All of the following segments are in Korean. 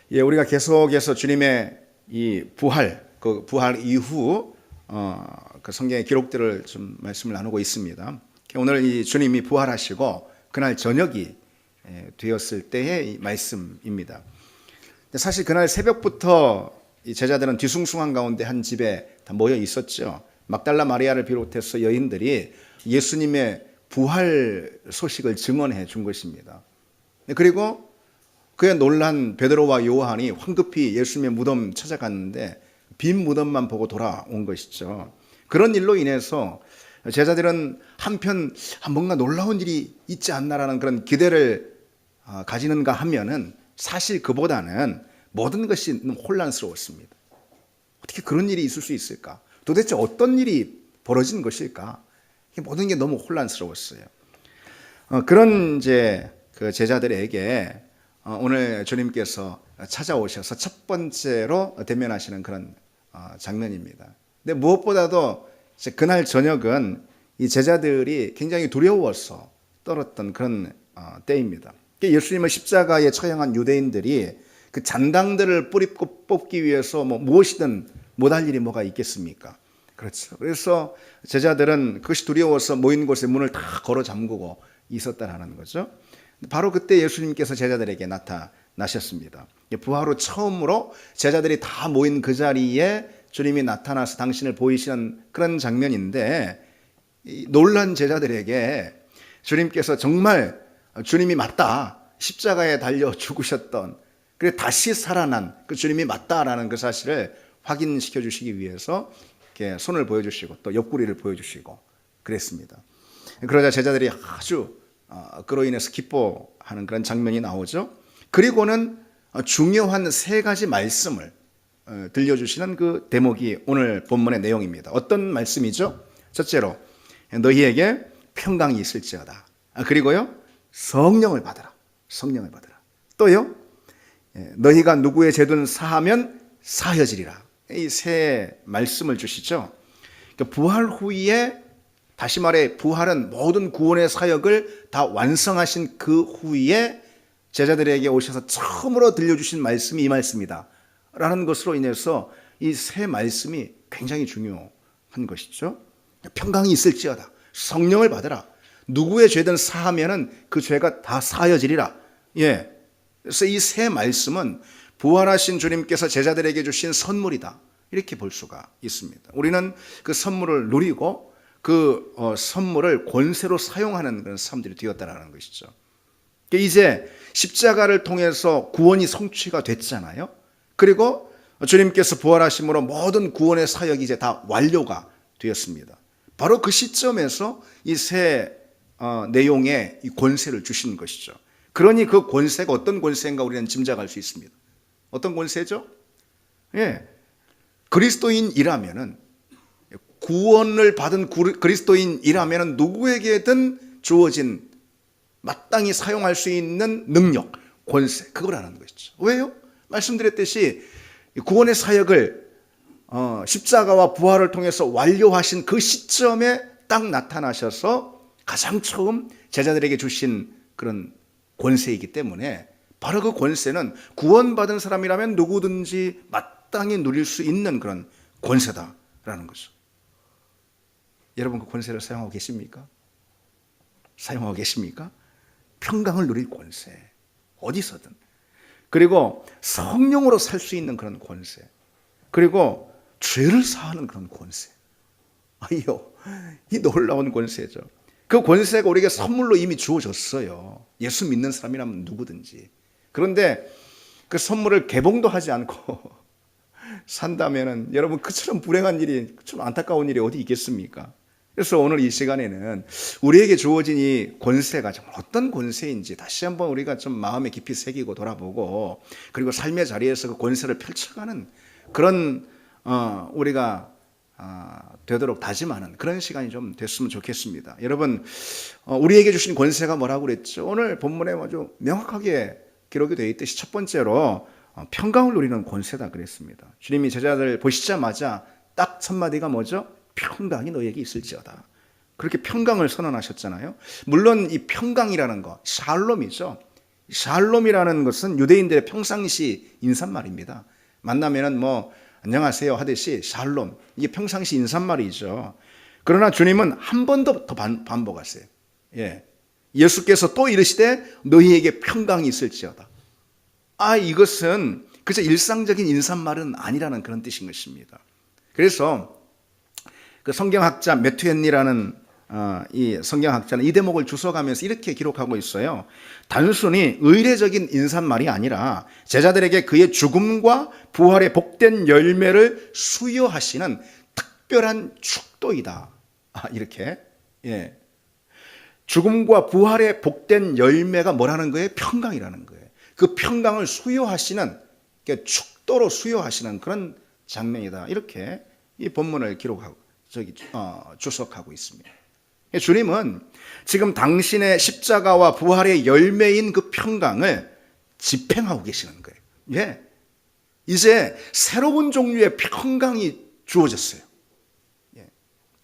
예, 우리가 계속해서 주님의 이 부활, 그 부활 이후 그 성경의 기록들을 좀 말씀을 나누고 있습니다. 오늘 이 주님이 부활하시고 그날 저녁이 되었을 때의 이 말씀입니다. 사실 그날 새벽부터 이 제자들은 뒤숭숭한 가운데 한 집에 다 모여 있었죠. 막달라 마리아를 비롯해서 여인들이 예수님의 부활 소식을 증언해 준 것입니다. 그리고 그에 놀란 베드로와 요한이 황급히 예수님의 무덤 찾아갔는데 빈 무덤만 보고 돌아온 것이죠. 그런 일로 인해서 제자들은 한편 뭔가 놀라운 일이 있지 않나라는 그런 기대를 가지는가 하면은 사실 그보다는 모든 것이 너무 혼란스러웠습니다. 어떻게 그런 일이 있을 수 있을까? 도대체 어떤 일이 벌어진 것일까? 모든 게 너무 혼란스러웠어요. 그런 이제 그 제자들에게 오늘 주님께서 찾아오셔서 첫 번째로 대면하시는 그런 장면입니다. 근데 무엇보다도 그날 저녁은 이 제자들이 굉장히 두려워서 떨었던 그런 때입니다. 예수님을 십자가에 처형한 유대인들이 그 잔당들을 뿌리고 뽑기 위해서 무엇이든 못할 일이 뭐가 있겠습니까? 그렇죠. 그래서 제자들은 그것이 두려워서 모인 곳에 문을 다 걸어 잠그고 있었다라는 거죠. 바로 그때 예수님께서 제자들에게 나타나셨습니다. 부활 후 처음으로 제자들이 다 모인 그 자리에 주님이 나타나서 당신을 보이시는 그런 장면인데, 놀란 제자들에게 주님께서 정말 주님이 맞다, 십자가에 달려 죽으셨던, 그래 다시 살아난 그 주님이 맞다라는 그 사실을 확인시켜 주시기 위해서 이렇게 손을 보여주시고 또 옆구리를 보여주시고 그랬습니다. 그러자 제자들이 아주 그로 인해서 기뻐하는 그런 장면이 나오죠. 그리고는 중요한 세 가지 말씀을 들려주시는 그 대목이 오늘 본문의 내용입니다. 어떤 말씀이죠? 첫째로 너희에게 평강이 있을지어다. 그리고요 성령을 받으라. 성령을 받으라. 또요 너희가 누구의 죄든 사하면 사여지리라. 이 세 말씀을 주시죠. 부활 후에, 다시 말해 부활은 모든 구원의 사역을 다 완성하신 그 후에 제자들에게 오셔서 처음으로 들려주신 말씀이 이 말씀이다 라는 것으로 인해서 이 세 말씀이 굉장히 중요한 것이죠. 평강이 있을지어다. 성령을 받으라. 누구의 죄든 사하면은 그 죄가 다 사여지리라. 예. 그래서 이 세 말씀은 부활하신 주님께서 제자들에게 주신 선물이다. 이렇게 볼 수가 있습니다. 우리는 그 선물을 누리고 그 선물을 권세로 사용하는 그런 사람들이 되었다라는 것이죠. 이제 십자가를 통해서 구원이 성취가 됐잖아요. 그리고 주님께서 부활하심으로 모든 구원의 사역이 이제 다 완료가 되었습니다. 바로 그 시점에서 이 세 내용의 이 권세를 주신 것이죠. 그러니 그 권세가 어떤 권세인가 우리는 짐작할 수 있습니다. 어떤 권세죠? 예, 그리스도인이라면은, 구원을 받은 그리스도인이라면은 누구에게든 주어진 마땅히 사용할 수 있는 능력, 권세, 그거라는 것이죠. 왜요? 말씀드렸듯이 구원의 사역을 십자가와 부활을 통해서 완료하신 그 시점에 딱 나타나셔서 가장 처음 제자들에게 주신 그런 권세이기 때문에, 바로 그 권세는 구원받은 사람이라면 누구든지 마땅히 누릴 수 있는 그런 권세다라는 거죠. 여러분 그 권세를 사용하고 계십니까? 사용하고 계십니까? 평강을 누릴 권세, 어디서든. 그리고 성령으로 살 수 있는 그런 권세, 그리고 죄를 사하는 그런 권세. 아이요, 이 놀라운 권세죠. 그 권세가 우리에게 선물로 이미 주어졌어요. 예수 믿는 사람이라면 누구든지. 그런데 그 선물을 개봉도 하지 않고 산다면은 여러분 그처럼 불행한 일이, 좀 안타까운 일이 어디 있겠습니까? 그래서 오늘 이 시간에는 우리에게 주어진 이 권세가 정말 어떤 권세인지 다시 한번 우리가 좀 마음에 깊이 새기고 돌아보고, 그리고 삶의 자리에서 그 권세를 펼쳐가는 그런 우리가 되도록 다짐하는 그런 시간이 좀 됐으면 좋겠습니다. 여러분, 우리에게 주신 권세가 뭐라고 그랬죠? 오늘 본문에 아주 명확하게 기록이 되어 있듯이 첫 번째로 평강을 누리는 권세다 그랬습니다. 주님이 제자들 보시자마자 딱 첫 마디가 뭐죠? 평강이 너에게 있을지어다. 그렇게 평강을 선언하셨잖아요. 물론 이 평강이라는 거 샬롬이죠. 샬롬이라는 것은 유대인들의 평상시 인사말입니다. 만나면은 뭐 안녕하세요 하듯이 샬롬, 이게 평상시 인사말이죠. 그러나 주님은 한 번 더 반복하세요. 예. 예수께서 또 이르시되 너희에게 평강이 있을지어다. 이것은 그저 일상적인 인사말은 아니라는 그런 뜻인 것입니다. 그래서 그 성경학자 매튜헨리라는 이 성경학자는 이 대목을 주석하면서 이렇게 기록하고 있어요. 단순히 의례적인 인사말이 아니라 제자들에게 그의 죽음과 부활의 복된 열매를 수여하시는 특별한 축도이다. 이렇게. 예. 죽음과 부활의 복된 열매가 뭐라는 거예요? 평강이라는 거예요. 그 평강을 수여하시는, 축도로 수여하시는 그런 장면이다. 이렇게 이 본문을 기록하고 주석하고 있습니다. 주님은 지금 당신의 십자가와 부활의 열매인 그 평강을 집행하고 계시는 거예요. 예. 이제 새로운 종류의 평강이 주어졌어요. 예.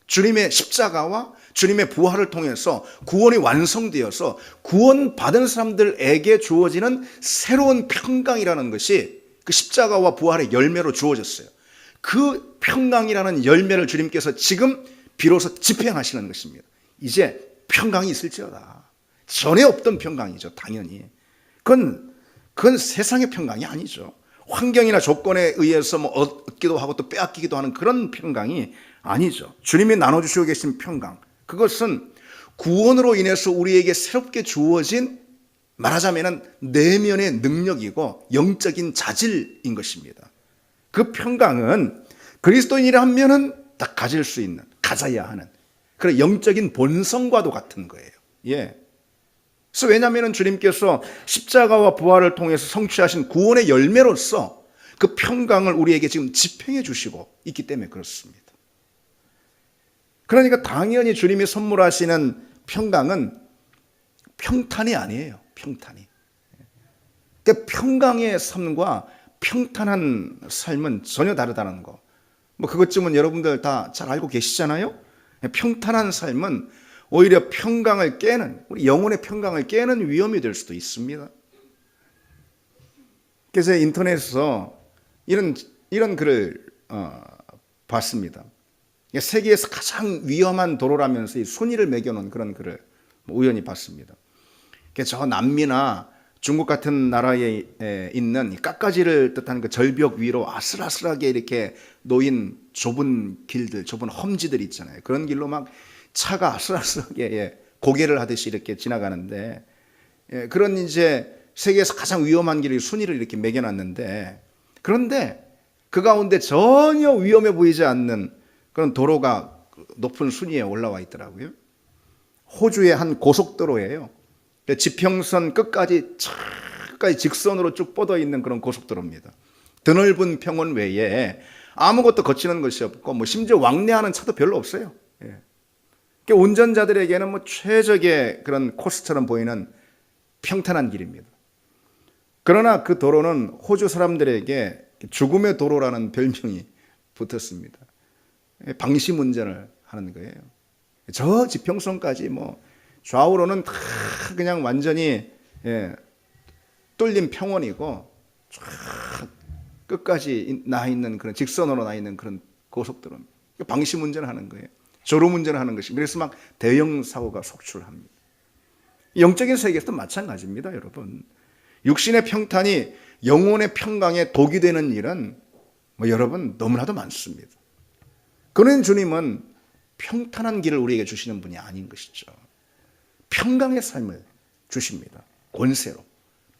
주님의 십자가와 주님의 부활을 통해서 구원이 완성되어서 구원받은 사람들에게 주어지는 새로운 평강이라는 것이 그 십자가와 부활의 열매로 주어졌어요. 그 평강이라는 열매를 주님께서 지금 비로소 집행하시는 것입니다. 이제 평강이 있을지어다. 전에 없던 평강이죠, 당연히. 그건 세상의 평강이 아니죠. 환경이나 조건에 의해서 뭐 얻기도 하고 또 빼앗기기도 하는 그런 평강이 아니죠. 주님이 나눠주시고 계신 평강, 그것은 구원으로 인해서 우리에게 새롭게 주어진, 말하자면 내면의 능력이고 영적인 자질인 것입니다. 그 평강은 그리스도인이라면은 다 가질 수 있는, 가져야 하는 그런 영적인 본성과도 같은 거예요. 예. 그래서 왜냐하면 주님께서 십자가와 부활을 통해서 성취하신 구원의 열매로서 그 평강을 우리에게 지금 집행해 주시고 있기 때문에 그렇습니다. 그러니까 당연히 주님이 선물하시는 평강은 평탄이 아니에요. 평탄이. 그러니까 평강의 삶과 평탄한 삶은 전혀 다르다는 거. 뭐 그것쯤은 여러분들 다 잘 알고 계시잖아요. 평탄한 삶은 오히려 평강을 깨는, 우리 영혼의 평강을 깨는 위험이 될 수도 있습니다. 그래서 인터넷에서 이런 글을 봤습니다. 세계에서 가장 위험한 도로라면서 이 순위를 매겨놓은 그런 글을 우연히 봤습니다. 저 남미나 중국 같은 나라에 있는 깎아지를 뜻하는 그 절벽 위로 아슬아슬하게 이렇게 놓인 좁은 길들, 좁은 험지들 있잖아요. 그런 길로 막 차가 아슬아슬하게 고개를 하듯이 이렇게 지나가는데, 그런 이제 세계에서 가장 위험한 길의 순위를 이렇게 매겨놨는데, 그런데 그 가운데 전혀 위험해 보이지 않는 그런 도로가 높은 순위에 올라와 있더라고요. 호주의 한 고속도로예요. 지평선 끝까지 직선으로 쭉 뻗어 있는 그런 고속도로입니다. 드넓은 평원 외에 아무것도 거치는 것이 없고, 뭐 심지어 왕래하는 차도 별로 없어요. 예. 운전자들에게는 뭐 최적의 그런 코스처럼 보이는 평탄한 길입니다. 그러나 그 도로는 호주 사람들에게 죽음의 도로라는 별명이 붙었습니다. 방심 운전을 하는 거예요. 저 지평선까지 뭐 좌우로는 다 그냥 완전히 뚫린 평원이고 쫙 끝까지 나 있는 그런 직선으로 나 있는 그런 고속도로입니다. 방심 운전을 하는 거예요. 졸음 운전을 하는 것이. 그래서 막 대형 사고가 속출합니다. 영적인 세계에서도 마찬가지입니다, 여러분. 육신의 평탄이 영혼의 평강에 독이 되는 일은 뭐 여러분 너무나도 많습니다. 그런 주님은 평탄한 길을 우리에게 주시는 분이 아닌 것이죠. 평강의 삶을 주십니다. 권세로.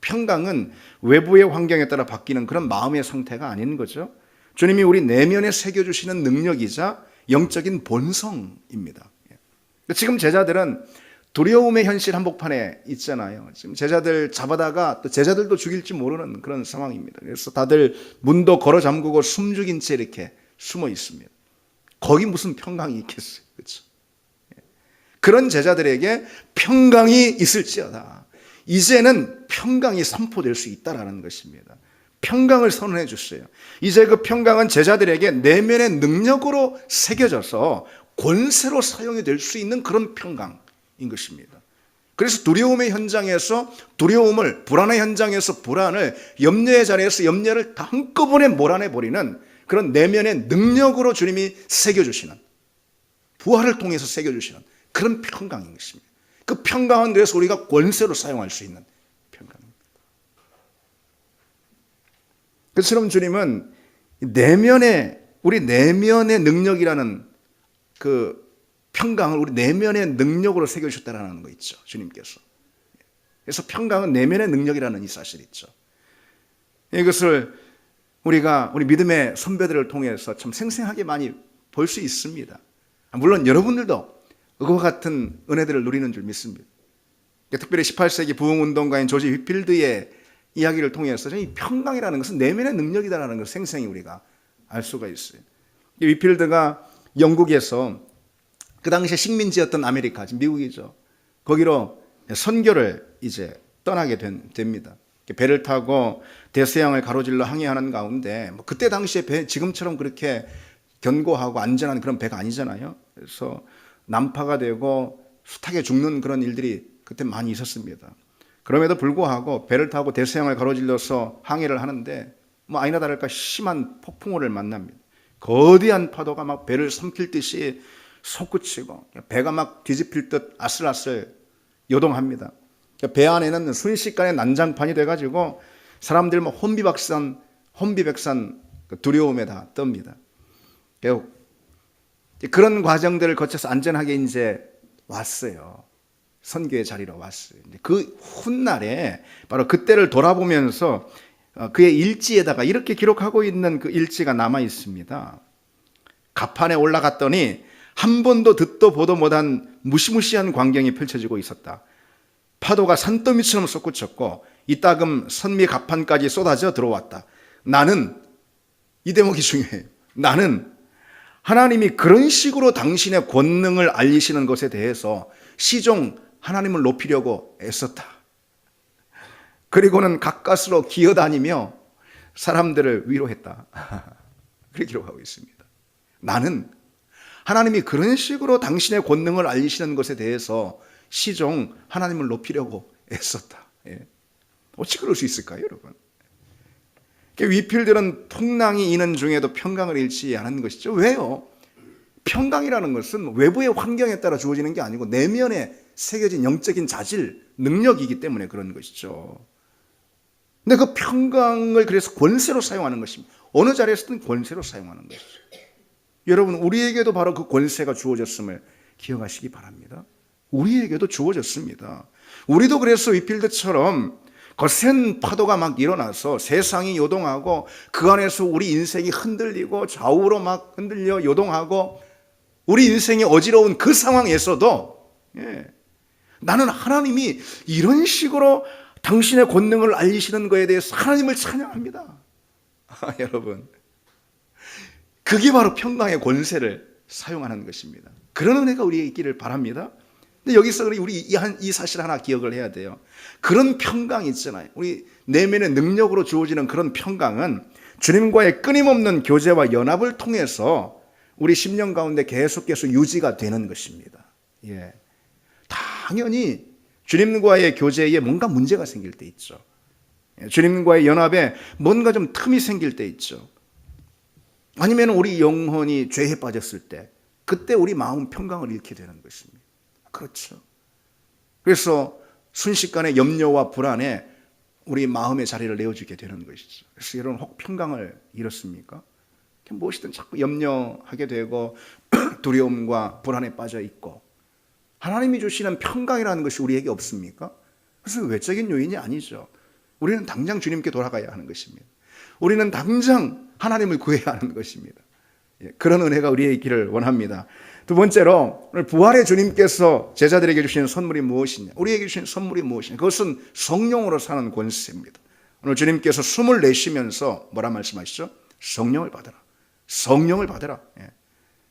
평강은 외부의 환경에 따라 바뀌는 그런 마음의 상태가 아닌 거죠. 주님이 우리 내면에 새겨주시는 능력이자 영적인 본성입니다. 지금 제자들은 두려움의 현실 한복판에 있잖아요. 지금 제자들 잡아다가 또 제자들도 죽일지 모르는 그런 상황입니다. 그래서 다들 문도 걸어 잠그고 숨죽인 채 이렇게 숨어 있습니다. 거기 무슨 평강이 있겠어요. 그렇죠? 그런 제자들에게 평강이 있을지어다. 이제는 평강이 선포될 수 있다라는 것입니다. 평강을 선언해 주세요. 이제 그 평강은 제자들에게 내면의 능력으로 새겨져서 권세로 사용이 될 수 있는 그런 평강인 것입니다. 그래서 두려움의 현장에서 두려움을, 불안의 현장에서 불안을, 염려의 자리에서 염려를 다 한꺼번에 몰아내버리는 그런 내면의 능력으로 주님이 새겨주시는, 부활을 통해서 새겨주시는 그런 평강인 것입니다. 그 평강은 그래서 우리가 권세로 사용할 수 있는 평강입니다. 그처럼 주님은 우리 내면의 능력이라는 그 평강을 우리 내면의 능력으로 새겨주셨다는 거 있죠, 주님께서. 그래서 평강은 내면의 능력이라는 이 사실이 있죠. 이것을 우리가 우리 믿음의 선배들을 통해서 참 생생하게 많이 볼 수 있습니다. 물론 여러분들도 그와 같은 은혜들을 누리는 줄 믿습니다. 특별히 18세기 부흥운동가인 조지 휘필드의 이야기를 통해서 이 평강이라는 것은 내면의 능력이다라는 것을 생생히 우리가 알 수가 있어요. 휘필드가 영국에서 그 당시에 식민지였던 아메리카, 지금 미국이죠. 거기로 선교를 이제 떠나게 됩니다. 배를 타고 대서양을 가로질러 항해하는 가운데 그때 당시에 배 지금처럼 그렇게 견고하고 안전한 그런 배가 아니잖아요. 그래서 난파가 되고 숱하게 죽는 그런 일들이 그때 많이 있었습니다. 그럼에도 불구하고 배를 타고 대서양을 가로질러서 항해를 하는데 아니나 다를까 심한 폭풍우를 만납니다. 거대한 파도가 막 배를 삼킬 듯이 솟구치고 배가 막 뒤집힐 듯 아슬아슬 요동합니다. 배 안에는 순식간에 난장판이 돼가지고 사람들 혼비백산 두려움에 다 떱니다. 그런 과정들을 거쳐서 안전하게 이제 왔어요. 선교의 자리로 왔어요. 그 훗날에 바로 그때를 돌아보면서 그의 일지에다가 이렇게 기록하고 있는 그 일지가 남아 있습니다. 갑판에 올라갔더니 한 번도 듣도 보도 못한 무시무시한 광경이 펼쳐지고 있었다. 파도가 산더미처럼 솟구쳤고 이따금 선미 갑판까지 쏟아져 들어왔다. 나는, 이 대목이 중요해요. 나는 하나님이 그런 식으로 당신의 권능을 알리시는 것에 대해서 시종 하나님을 높이려고 애썼다. 그리고는 가까스로 기어다니며 사람들을 위로했다. 그렇게 기록하고 있습니다. 나는 하나님이 그런 식으로 당신의 권능을 알리시는 것에 대해서 시종 하나님을 높이려고 애썼다. 어찌 그럴 수 있을까요, 여러분? 위필들은 풍랑이 이는 중에도 평강을 잃지 않은 것이죠. 왜요? 평강이라는 것은 외부의 환경에 따라 주어지는 게 아니고 내면에 새겨진 영적인 자질, 능력이기 때문에 그런 것이죠. 근데 그 평강을 그래서 권세로 사용하는 것입니다. 어느 자리에서든 권세로 사용하는 것이죠. 여러분, 우리에게도 바로 그 권세가 주어졌음을 기억하시기 바랍니다. 우리에게도 주어졌습니다. 우리도 그래서 위필드처럼 거센 파도가 막 일어나서 세상이 요동하고 그 안에서 우리 인생이 흔들리고 좌우로 막 흔들려 요동하고 우리 인생이 어지러운 그 상황에서도 나는 하나님이 이런 식으로 당신의 권능을 알리시는 것에 대해서 하나님을 찬양합니다. 여러분, 그게 바로 평강의 권세를 사용하는 것입니다. 그런 은혜가 우리에게 있기를 바랍니다. 근데 여기서 우리 이 사실 하나 기억을 해야 돼요. 그런 평강이 있잖아요. 우리 내면의 능력으로 주어지는 그런 평강은 주님과의 끊임없는 교제와 연합을 통해서 우리 심령 가운데 계속해서 유지가 되는 것입니다. 당연히 주님과의 교제에 뭔가 문제가 생길 때 있죠. 주님과의 연합에 뭔가 좀 틈이 생길 때 있죠. 아니면 우리 영혼이 죄에 빠졌을 때 그때 우리 마음 평강을 잃게 되는 것입니다. 그렇죠. 그래서 순식간에 염려와 불안에 우리 마음의 자리를 내어주게 되는 것이죠. 그래서 여러분, 혹 평강을 잃었습니까? 무엇이든 자꾸 염려하게 되고 두려움과 불안에 빠져 있고 하나님이 주시는 평강이라는 것이 우리에게 없습니까? 그것은 외적인 요인이 아니죠. 우리는 당장 주님께 돌아가야 하는 것입니다. 우리는 당장 하나님을 구해야 하는 것입니다. 그런 은혜가 우리에게 있기를 원합니다. 두 번째로, 오늘 부활의 주님께서 제자들에게 주신 선물이 무엇이냐? 우리에게 주신 선물이 무엇이냐? 그것은 성령으로 사는 권세입니다. 오늘 주님께서 숨을 내쉬면서 뭐라 말씀하시죠? 성령을 받아라. 성령을 받아라.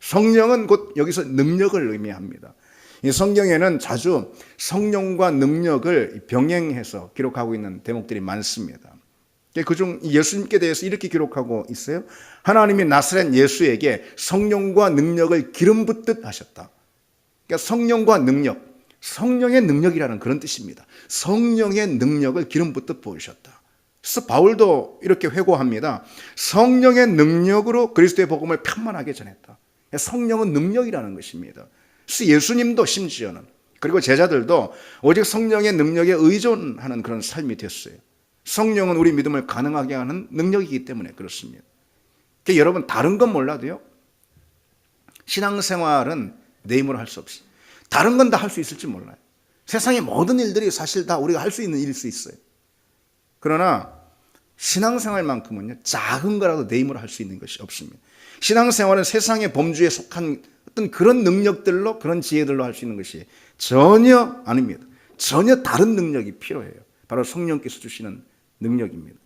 성령은 곧 여기서 능력을 의미합니다. 이 성경에는 자주 성령과 능력을 병행해서 기록하고 있는 대목들이 많습니다. 그중 예수님께 대해서 이렇게 기록하고 있어요. 하나님이 나사렛 예수에게 성령과 능력을 기름 붓듯 하셨다. 그러니까 성령과 능력, 성령의 능력이라는 그런 뜻입니다. 성령의 능력을 기름 붓듯 부으셨다. 그래서 바울도 이렇게 회고합니다. 성령의 능력으로 그리스도의 복음을 편만하게 전했다. 성령은 능력이라는 것입니다. 그래서 예수님도 심지어는, 그리고 제자들도 오직 성령의 능력에 의존하는 그런 삶이 됐어요. 성령은 우리 믿음을 가능하게 하는 능력이기 때문에 그렇습니다. 그러니까 여러분, 다른 건 몰라도요, 신앙생활은 내 힘으로 할 수 없어요. 다른 건 다 할 수 있을지 몰라요. 세상의 모든 일들이 사실 다 우리가 할 수 있는 일일 수 있어요. 그러나 신앙생활만큼은요, 작은 거라도 내 힘으로 할 수 있는 것이 없습니다. 신앙생활은 세상의 범주에 속한 어떤 그런 능력들로, 그런 지혜들로 할 수 있는 것이 전혀 아닙니다. 전혀 다른 능력이 필요해요. 바로 성령께서 주시는 능력입니다.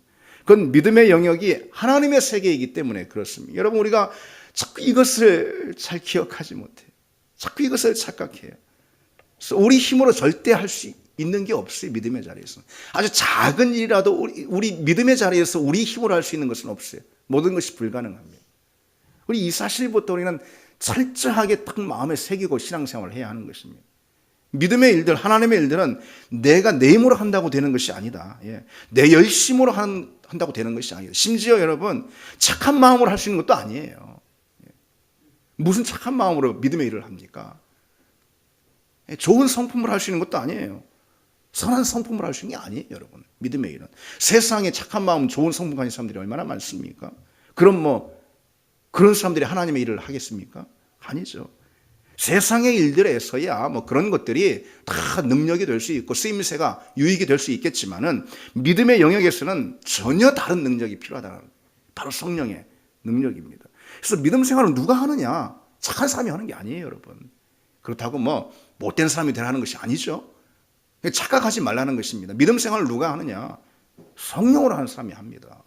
그건 믿음의 영역이 하나님의 세계이기 때문에 그렇습니다. 여러분, 우리가 자꾸 이것을 잘 기억하지 못해요. 자꾸 이것을 착각해요. 그래서 우리 힘으로 절대 할 수 있는 게 없어요. 믿음의 자리에서 아주 작은 일이라도 우리 믿음의 자리에서 우리 힘으로 할 수 있는 것은 없어요. 모든 것이 불가능합니다. 우리 이 사실부터 우리는 철저하게 딱 마음에 새기고 신앙생활을 해야 하는 것입니다. 믿음의 일들, 하나님의 일들은 내가 내 힘으로 한다고 되는 것이 아니다. 내 열심으로 한다고 되는 것이 아니다. 심지어 여러분, 착한 마음으로 할 수 있는 것도 아니에요. 무슨 착한 마음으로 믿음의 일을 합니까? 좋은 성품으로 할 수 있는 것도 아니에요. 선한 성품으로 할 수 있는 게 아니에요, 여러분. 믿음의 일은. 세상에 착한 마음, 좋은 성품 가진 사람들이 얼마나 많습니까? 그럼 그런 사람들이 하나님의 일을 하겠습니까? 아니죠. 세상의 일들에서야 그런 것들이 다 능력이 될 수 있고 쓰임새가 유익이 될 수 있겠지만은 믿음의 영역에서는 전혀 다른 능력이 필요하다는, 바로 성령의 능력입니다. 그래서 믿음 생활은 누가 하느냐? 착한 사람이 하는 게 아니에요, 여러분. 그렇다고 못된 사람이 되라는 것이 아니죠. 착각하지 말라는 것입니다. 믿음 생활을 누가 하느냐? 성령으로 하는 사람이 합니다.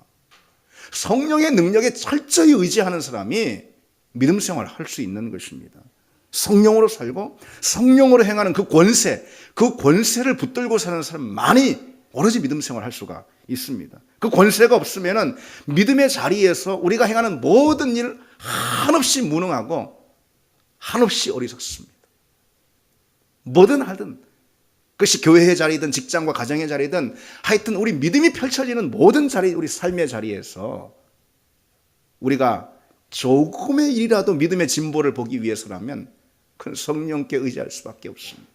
성령의 능력에 철저히 의지하는 사람이 믿음 생활을 할 수 있는 것입니다. 성령으로 살고 성령으로 행하는 그 권세를 붙들고 사는 사람만이 오로지 믿음 생활을 할 수가 있습니다. 그 권세가 없으면은 믿음의 자리에서 우리가 행하는 모든 일 한없이 무능하고 한없이 어리석습니다. 뭐든 하든, 그것이 교회의 자리든 직장과 가정의 자리든 하여튼 우리 믿음이 펼쳐지는 모든 자리, 우리 삶의 자리에서 우리가 조금의 일이라도 믿음의 진보를 보기 위해서라면 큰 성령께 의지할 수밖에 없습니다.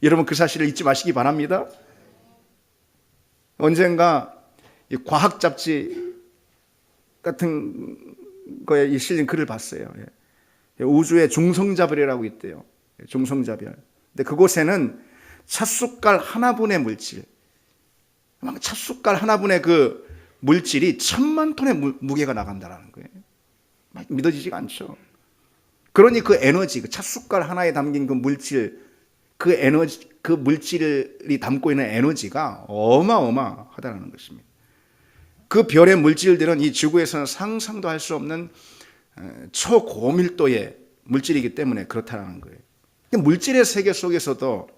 여러분, 그 사실을 잊지 마시기 바랍니다. 언젠가 과학 잡지 같은 거에 실린 글을 봤어요. 우주에 중성자별이라고 있대요. 중성자별. 근데 그곳에는 찻숟갈 하나분의 물질, 찻숟갈 하나분의 그 물질이 1000만 톤의 무게가 나간다는 거예요. 믿어지지가 않죠. 그러니 그 에너지, 그 찻숟갈 하나에 담긴 그 물질, 그 에너지, 그 물질이 담고 있는 에너지가 어마어마하다는 것입니다. 그 별의 물질들은 이 지구에서는 상상도 할 수 없는 초고밀도의 물질이기 때문에 그렇다는 거예요. 물질의 세계 속에서도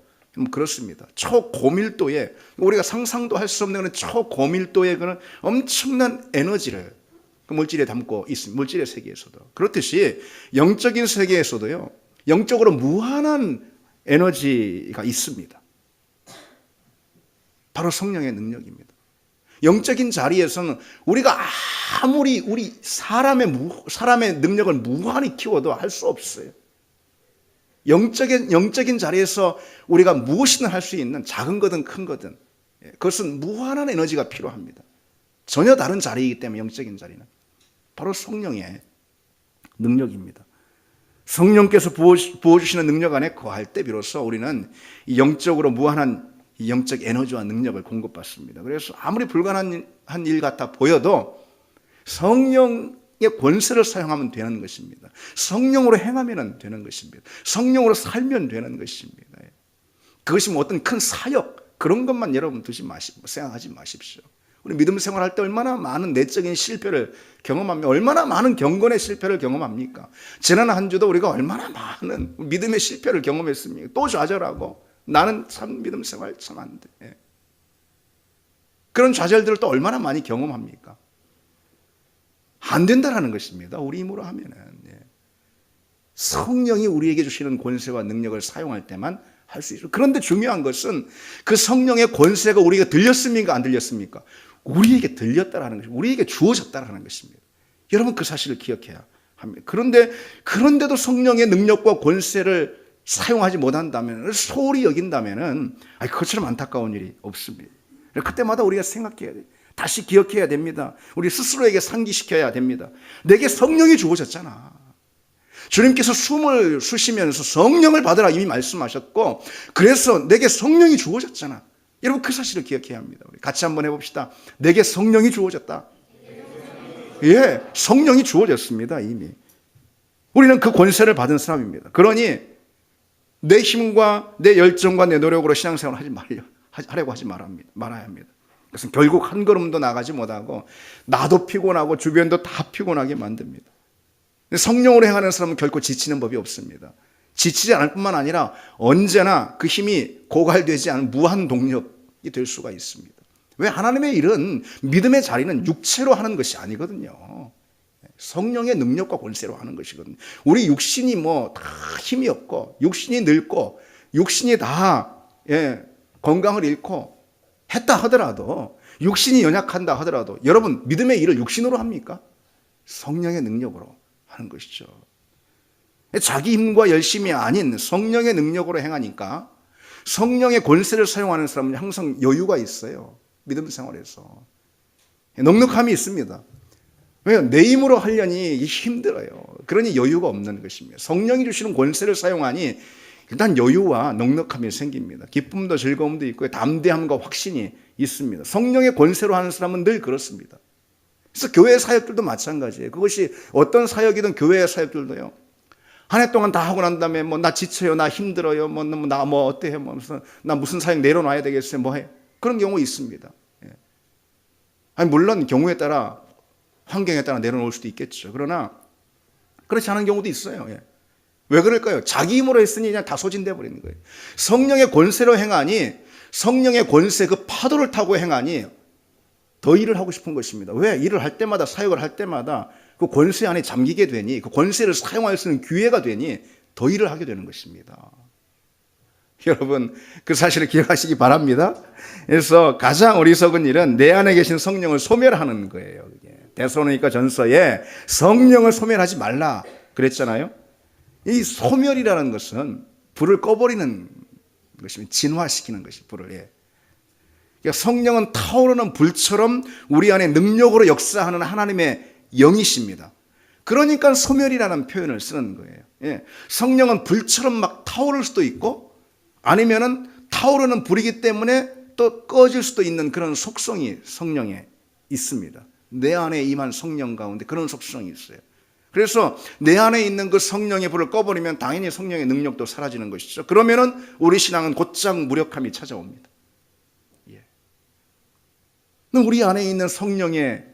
그렇습니다. 초고밀도의, 우리가 상상도 할 수 없는 그런 초고밀도의 그런 엄청난 에너지를 그 물질에 담고 있습니다. 물질의 세계에서도. 그렇듯이 영적인 세계에서도요, 영적으로 무한한 에너지가 있습니다. 바로 성령의 능력입니다. 영적인 자리에서는 우리가 아무리 우리 사람의 능력을 무한히 키워도 할 수 없어요. 영적인 자리에서 우리가 무엇이든 할 수 있는, 작은 거든 큰 거든, 그것은 무한한 에너지가 필요합니다. 전혀 다른 자리이기 때문에 영적인 자리는 바로 성령의 능력입니다. 성령께서 부어주시는 능력 안에 거할 때 비로소 우리는 이 영적으로 무한한 이 영적 에너지와 능력을 공급받습니다. 그래서 아무리 불가능한 일 같아 보여도 성령의 권세를 사용하면 되는 것입니다. 성령으로 행하면 되는 것입니다. 성령으로 살면 되는 것입니다. 그것이 어떤 큰 사역, 그런 것만 여러분 생각하지 마십시오. 우리 믿음 생활할 때 얼마나 많은 내적인 실패를 경험합니까? 얼마나 많은 경건의 실패를 경험합니까? 지난 한 주도 우리가 얼마나 많은 믿음의 실패를 경험했습니까? 또 좌절하고 나는 참 믿음 생활 참 안 돼. 그런 좌절들을 또 얼마나 많이 경험합니까? 안 된다라는 것입니다. 우리 힘으로 하면은. 성령이 우리에게 주시는 권세와 능력을 사용할 때만 할 수 있어요. 그런데 중요한 것은 그 성령의 권세가 우리에게 들렸습니까? 안 들렸습니까? 우리에게 들렸다라는 것입니다. 우리에게 주어졌다라는 것입니다. 여러분 그 사실을 기억해야 합니다. 그런데도 성령의 능력과 권세를 사용하지 못한다면, 소홀히 여긴다면 그것처럼 안타까운 일이 없습니다. 그때마다 우리가 생각해야 돼요. 다시 기억해야 됩니다. 우리 스스로에게 상기시켜야 됩니다. 내게 성령이 주어졌잖아. 주님께서 숨을 쉬시면서 성령을 받으라 이미 말씀하셨고, 그래서 내게 성령이 주어졌잖아. 여러분 그 사실을 기억해야 합니다. 우리 같이 한번 해봅시다. 내게 성령이 주어졌다. 예, 성령이 주어졌습니다. 이미 우리는 그 권세를 받은 사람입니다. 그러니 내 힘과 내 열정과 내 노력으로 신앙생활을 하려고 하지 말아야 합니다. 그래서 결국 한 걸음도 나가지 못하고 나도 피곤하고 주변도 다 피곤하게 만듭니다. 성령으로 행하는 사람은 결코 지치는 법이 없습니다. 지치지 않을 뿐만 아니라 언제나 그 힘이 고갈되지 않은 무한 동력이 될 수가 있습니다. 왜? 하나님의 일은, 믿음의 자리는 육체로 하는 것이 아니거든요. 성령의 능력과 권세로 하는 것이거든요. 우리 육신이 다 힘이 없고, 육신이 늙고, 육신이 다 건강을 잃고 했다 하더라도, 육신이 연약한다 하더라도, 여러분 믿음의 일을 육신으로 합니까? 성령의 능력으로 하는 것이죠. 자기 힘과 열심이 아닌 성령의 능력으로 행하니까 성령의 권세를 사용하는 사람은 항상 여유가 있어요. 믿음 생활에서 넉넉함이 있습니다. 왜요? 내 힘으로 하려니 힘들어요. 그러니 여유가 없는 것입니다. 성령이 주시는 권세를 사용하니 일단 여유와 넉넉함이 생깁니다. 기쁨도 즐거움도 있고 담대함과 확신이 있습니다. 성령의 권세로 하는 사람은 늘 그렇습니다. 그래서 교회 사역들도 마찬가지예요. 그것이 어떤 사역이든 교회 사역들도요. 한 해 동안 다 하고 난 다음에 나 지쳐요, 나 힘들어요, 나 어때요, 나 무슨 사역 내려놔야 되겠어요, 해. 그런 경우 있습니다. 물론 경우에 따라 환경에 따라 내려놓을 수도 있겠죠. 그러나 그렇지 않은 경우도 있어요. 왜 그럴까요? 자기 힘으로 했으니 그냥 다 소진돼 버리는 거예요. 성령의 권세로 행하니, 성령의 권세 그 파도를 타고 행하니 더 일을 하고 싶은 것입니다. 왜? 일을 할 때마다, 사역을 할 때마다 그 권세 안에 잠기게 되니, 그 권세를 사용할 수 있는 기회가 되니 더 일을 하게 되는 것입니다. 여러분 그 사실을 기억하시기 바랍니다. 그래서 가장 어리석은 일은 내 안에 계신 성령을 소멸하는 거예요. 데살로니가 전서에 성령을 소멸하지 말라 그랬잖아요. 이 소멸이라는 것은 불을 꺼버리는 것입니다. 진화시키는 것이 불을. 그러니까 성령은 타오르는 불처럼 우리 안에 능력으로 역사하는 하나님의 영이십니다. 그러니까 소멸이라는 표현을 쓰는 거예요. 성령은 불처럼 막 타오를 수도 있고, 아니면은 타오르는 불이기 때문에 또 꺼질 수도 있는 그런 속성이 성령에 있습니다. 내 안에 임한 성령 가운데 그런 속성이 있어요. 그래서 내 안에 있는 그 성령의 불을 꺼버리면 당연히 성령의 능력도 사라지는 것이죠. 그러면은 우리 신앙은 곧장 무력함이 찾아옵니다. 우리 안에 있는 성령의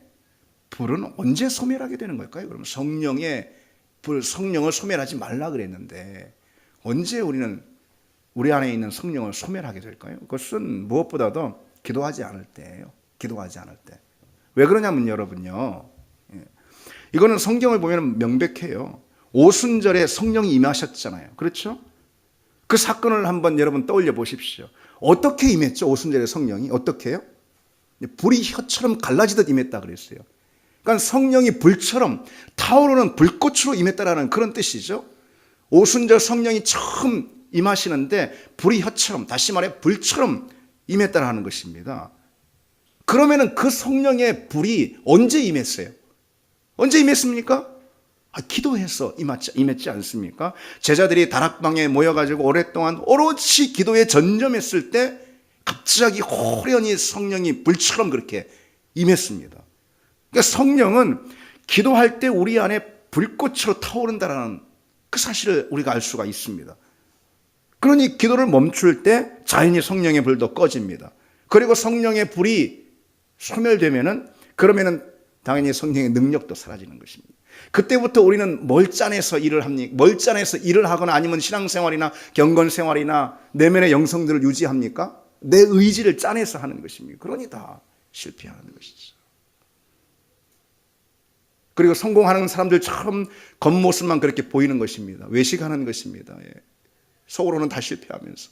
불은 언제 소멸하게 되는 걸까요? 그럼 성령의 불, 성령을 소멸하지 말라 그랬는데 언제 우리는 우리 안에 있는 성령을 소멸하게 될까요? 그것은 무엇보다도 기도하지 않을 때예요. 기도하지 않을 때. 왜 그러냐면 여러분요, 이거는 성경을 보면 명백해요. 오순절에 성령이 임하셨잖아요. 그렇죠? 그 사건을 한번 여러분 떠올려 보십시오. 어떻게 임했죠? 오순절에 성령이 어떻게 해요? 불이 혀처럼 갈라지듯 임했다 그랬어요. 그러니까 성령이 불처럼 타오르는 불꽃으로 임했다라는 그런 뜻이죠. 오순절 성령이 처음 임하시는데 불이 혀처럼, 다시 말해 불처럼 임했다라는 것입니다. 그러면은 그 성령의 불이 언제 임했어요? 언제 임했습니까? 기도해서 임했지 않습니까? 제자들이 다락방에 모여가지고 오랫동안 오롯이 기도에 전념했을 때 갑자기 호련히 성령이 불처럼 그렇게 임했습니다. 그러니까 성령은 기도할 때 우리 안에 불꽃으로 타오른다라는 그 사실을 우리가 알 수가 있습니다. 그러니 기도를 멈출 때 자연히 성령의 불도 꺼집니다. 그리고 성령의 불이 소멸되면은, 그러면은 당연히 성령의 능력도 사라지는 것입니다. 그때부터 우리는 뭘 짜내서 일을 합니까? 뭘 짜내서 일을 하거나 아니면 신앙생활이나 경건생활이나 내면의 영성들을 유지합니까? 내 의지를 짜내서 하는 것입니다. 그러니 다 실패하는 것이죠. 그리고 성공하는 사람들처럼 겉모습만 그렇게 보이는 것입니다. 외식하는 것입니다. 예. 속으로는 다 실패하면서.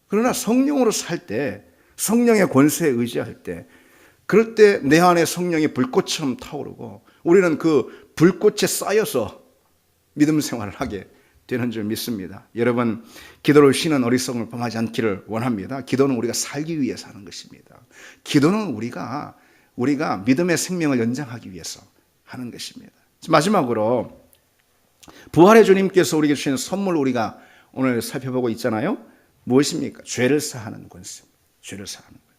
그러나 성령으로 살 때, 성령의 권세에 의지할 때, 그럴 때 내 안에 성령이 불꽃처럼 타오르고 우리는 그 불꽃에 쌓여서 믿음 생활을 하게 되는 줄 믿습니다. 여러분, 기도를 쉬는 어리석음을 범하지 않기를 원합니다. 기도는 우리가 살기 위해서 하는 것입니다. 기도는 우리가 믿음의 생명을 연장하기 위해서 하는 것입니다. 마지막으로 부활의 주님께서 우리에게 주신 선물 우리가 오늘 살펴보고 있잖아요. 무엇입니까? 죄를 사하는 권세. 죄를 사하는 거예요.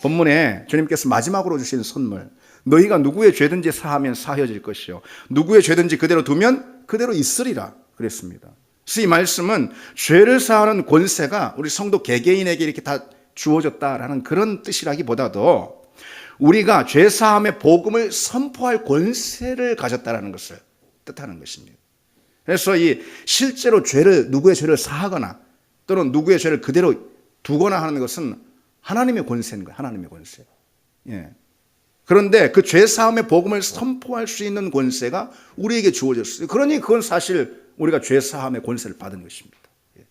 본문에 주님께서 마지막으로 주신 선물, 너희가 누구의 죄든지 사하면 사해질 것이요 누구의 죄든지 그대로 두면 그대로 있으리라 그랬습니다. 그래서 이 말씀은 죄를 사하는 권세가 우리 성도 개개인에게 이렇게 다 주어졌다라는 그런 뜻이라기보다도 우리가 죄 사함의 복음을 선포할 권세를 가졌다라는 것을 뜻하는 것입니다. 그래서 이 실제로 누구의 죄를 사하거나 또는 누구의 죄를 그대로 두거나 하는 것은 하나님의 권세인 거예요. 하나님의 권세. 예. 그런데 그 죄 사함의 복음을 선포할 수 있는 권세가 우리에게 주어졌어요. 그러니 그건 사실 우리가 죄 사함의 권세를 받은 것입니다. 예.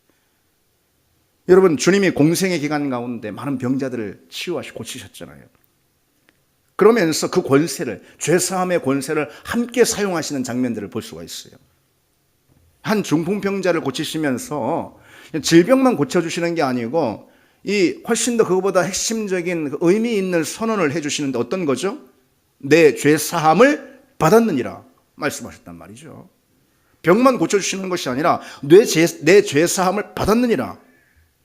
여러분, 주님이 공생의 기간 가운데 많은 병자들을 치유하시고 고치셨잖아요. 그러면서 그 권세를, 죄 사함의 권세를 함께 사용하시는 장면들을 볼 수가 있어요. 한 중풍병자를 고치시면서 질병만 고쳐주시는 게 아니고 이 훨씬 더 그거보다 핵심적인 의미 있는 선언을 해주시는데 어떤 거죠? 내 죄 사함을 받았느니라 말씀하셨단 말이죠. 병만 고쳐주시는 것이 아니라 내 죄 사함을 받았느니라.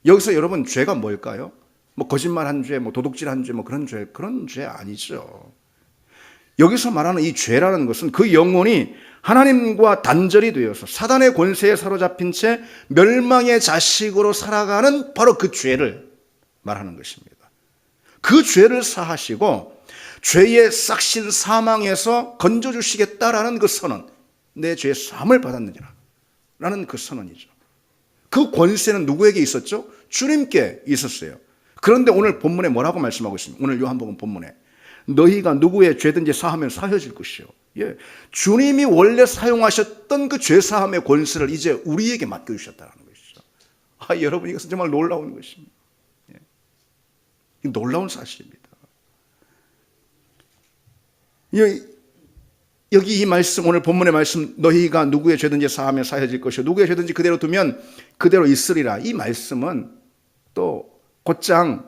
여기서 여러분 죄가 뭘까요? 뭐 거짓말한 죄, 뭐 도둑질한 죄, 뭐 그런 죄 아니죠. 여기서 말하는 이 죄라는 것은 그 영혼이 하나님과 단절이 되어서 사단의 권세에 사로잡힌 채 멸망의 자식으로 살아가는 바로 그 죄를 말하는 것입니다. 그 죄를 사하시고 죄의 싹신 사망에서 건져주시겠다라는 그 선언, 내 죄의 사함을 받았느니라 라는 그 선언이죠. 그 권세는 누구에게 있었죠? 주님께 있었어요. 그런데 오늘 본문에 뭐라고 말씀하고 있습니까? 오늘 요한복음 본문에 너희가 누구의 죄든지 사하면 사해질 것이요. 예, 주님이 원래 사용하셨던 그 죄사함의 권세를 이제 우리에게 맡겨주셨다는 것이죠. 여러분, 이것은 정말 놀라운 것입니다. 예, 놀라운 사실입니다. 여기 이 말씀, 오늘 본문의 말씀, 너희가 누구의 죄든지 사하면 사해질 것이요 누구의 죄든지 그대로 두면 그대로 있으리라. 이 말씀은 또 곧장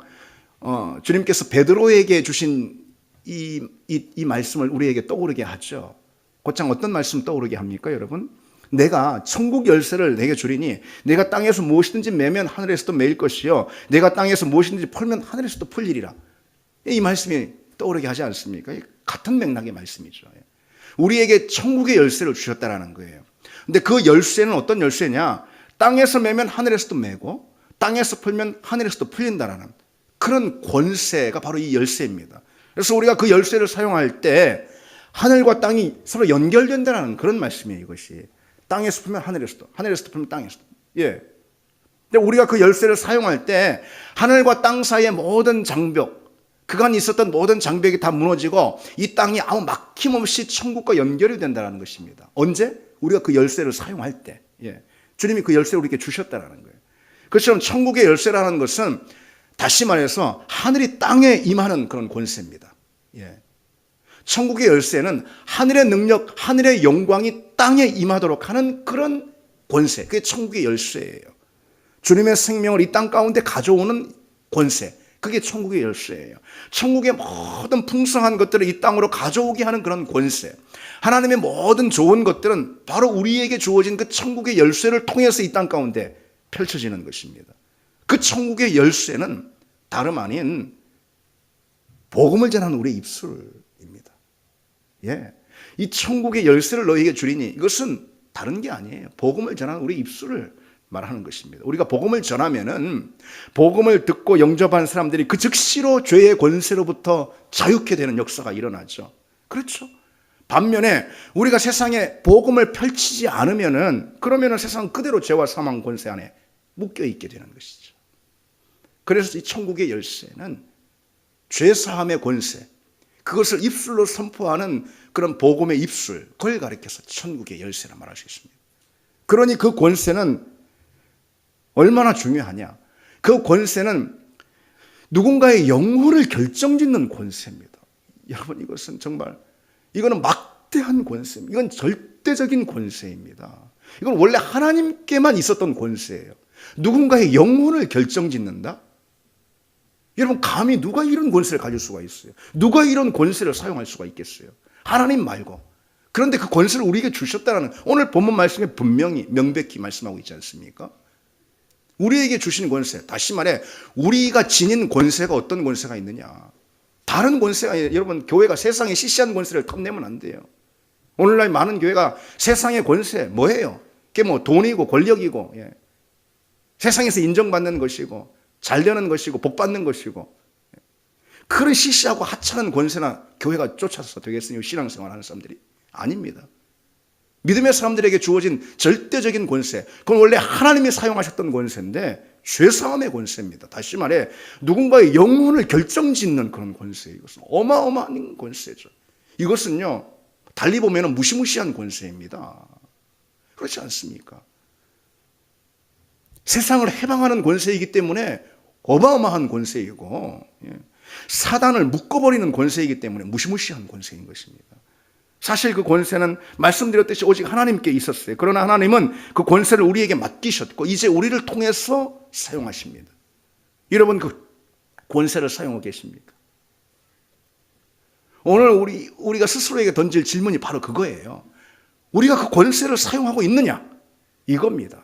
주님께서 베드로에게 주신 이 말씀을 우리에게 떠오르게 하죠. 곧장 어떤 말씀 떠오르게 합니까, 여러분? 내가 천국 열쇠를 내게 주리니 내가 땅에서 무엇이든지 매면 하늘에서도 매일 것이요 내가 땅에서 무엇이든지 풀면 하늘에서도 풀리리라. 이 말씀이 떠오르게 하지 않습니까? 같은 맥락의 말씀이죠. 우리에게 천국의 열쇠를 주셨다라는 거예요. 근데 그 열쇠는 어떤 열쇠냐? 땅에서 매면 하늘에서도 매고 땅에서 풀면 하늘에서도 풀린다라는 그런 권세가 바로 이 열쇠입니다. 그래서 우리가 그 열쇠를 사용할 때 하늘과 땅이 서로 연결된다는 그런 말씀이에요. 이것이 땅에서 풀면 하늘에서도, 하늘에서도 풀면 땅에서도. 예. 근데 우리가 그 열쇠를 사용할 때 하늘과 땅 사이의 모든 장벽, 그간 있었던 모든 장벽이 다 무너지고 이 땅이 아무 막힘없이 천국과 연결이 된다는 것입니다. 언제? 우리가 그 열쇠를 사용할 때. 예. 주님이 그 열쇠를 우리에게 주셨다는 거예요. 그처럼 천국의 열쇠라는 것은 다시 말해서 하늘이 땅에 임하는 그런 권세입니다. 예. 천국의 열쇠는 하늘의 능력, 하늘의 영광이 땅에 임하도록 하는 그런 권세. 그게 천국의 열쇠예요. 주님의 생명을 이 땅 가운데 가져오는 권세. 그게 천국의 열쇠예요. 천국의 모든 풍성한 것들을 이 땅으로 가져오게 하는 그런 권세. 하나님의 모든 좋은 것들은 바로 우리에게 주어진 그 천국의 열쇠를 통해서 이 땅 가운데 펼쳐지는 것입니다. 그 천국의 열쇠는 다름 아닌 복음을 전하는 우리의 입술입니다. 예. 이 천국의 열쇠를 너희에게 주리니 이것은 다른 게 아니에요. 복음을 전하는 우리의 입술을 말하는 것입니다. 우리가 복음을 전하면은 복음을 듣고 영접한 사람들이 그 즉시로 죄의 권세로부터 자유케 되는 역사가 일어나죠. 그렇죠. 반면에 우리가 세상에 복음을 펼치지 않으면은 그러면은 세상 그대로 죄와 사망 권세 안에 묶여 있게 되는 것이죠. 그래서 이 천국의 열쇠는 죄 사함의 권세, 그것을 입술로 선포하는 그런 복음의 입술, 그걸 가리켜서 천국의 열쇠라 말할 수 있습니다. 그러니 그 권세는 얼마나 중요하냐. 그 권세는 누군가의 영혼을 결정짓는 권세입니다. 여러분, 이것은 정말, 이거는 막대한 권세입니다. 이건 절대적인 권세입니다. 이건 원래 하나님께만 있었던 권세예요. 누군가의 영혼을 결정짓는다? 여러분, 감히 누가 이런 권세를 가질 수가 있어요? 누가 이런 권세를 사용할 수가 있겠어요? 하나님 말고. 그런데 그 권세를 우리에게 주셨다는 오늘 본문 말씀에 분명히 명백히 말씀하고 있지 않습니까? 우리에게 주신 권세, 다시 말해 우리가 지닌 권세가 어떤 권세가 있느냐? 다른 권세가, 여러분, 교회가 세상에 시시한 권세를 탐내면 안 돼요. 오늘날 많은 교회가 세상의 권세 뭐예요? 그게 뭐 돈이고 권력이고, 세상에서 인정받는 것이고 잘되는 것이고 복받는 것이고, 그런 시시하고 하찮은 권세나 교회가 쫓아서 되겠으니 신앙생활하는 사람들이 아닙니다. 믿음의 사람들에게 주어진 절대적인 권세, 그건 원래 하나님이 사용하셨던 권세인데 죄사함의 권세입니다. 다시 말해 누군가의 영혼을 결정짓는 그런 권세예요. 이것은 어마어마한 권세죠. 이것은요, 달리 보면 무시무시한 권세입니다. 그렇지 않습니까? 세상을 해방하는 권세이기 때문에 어마어마한 권세이고, 사단을 묶어버리는 권세이기 때문에 무시무시한 권세인 것입니다. 사실 그 권세는 말씀드렸듯이 오직 하나님께 있었어요. 그러나 하나님은 그 권세를 우리에게 맡기셨고 이제 우리를 통해서 사용하십니다. 여러분, 그 권세를 사용하고 계십니까? 오늘 우리가 스스로에게 던질 질문이 바로 그거예요. 우리가 그 권세를 사용하고 있느냐? 이겁니다.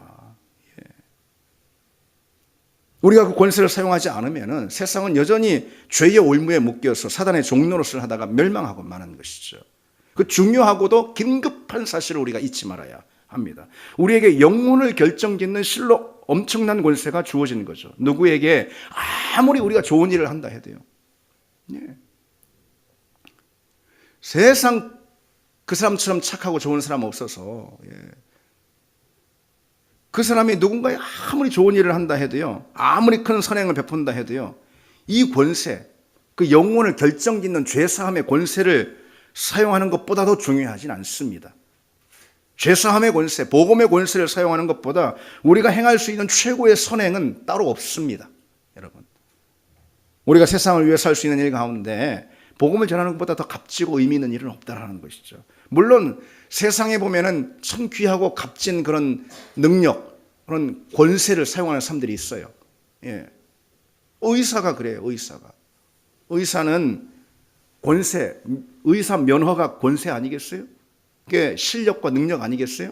우리가 그 권세를 사용하지 않으면 세상은 여전히 죄의 올무에 묶여서 사단의 종노릇을 하다가 멸망하고 마는 것이죠. 그 중요하고도 긴급한 사실을 우리가 잊지 말아야 합니다. 우리에게 영혼을 결정짓는 실로 엄청난 권세가 주어진 거죠. 누구에게 아무리 우리가 좋은 일을 한다 해도요. 세상 그 사람처럼 착하고 좋은 사람 없어서, 그 사람이 누군가에 아무리 좋은 일을 한다 해도요, 아무리 큰 선행을 베푼다 해도요, 이 권세, 그 영혼을 결정짓는 죄사함의 권세를 사용하는 것보다도 중요하진 않습니다. 죄사함의 권세, 복음의 권세를 사용하는 것보다 우리가 행할 수 있는 최고의 선행은 따로 없습니다. 여러분, 우리가 세상을 위해 살 수 있는 일 가운데 복음을 전하는 것보다 더 값지고 의미 있는 일은 없다라는 것이죠. 물론 세상에 보면은 참 귀하고 값진 그런 능력, 그런 권세를 사용하는 사람들이 있어요. 의사가 그래요. 의사는 권세, 의사 면허가 권세 아니겠어요? 그게 실력과 능력 아니겠어요?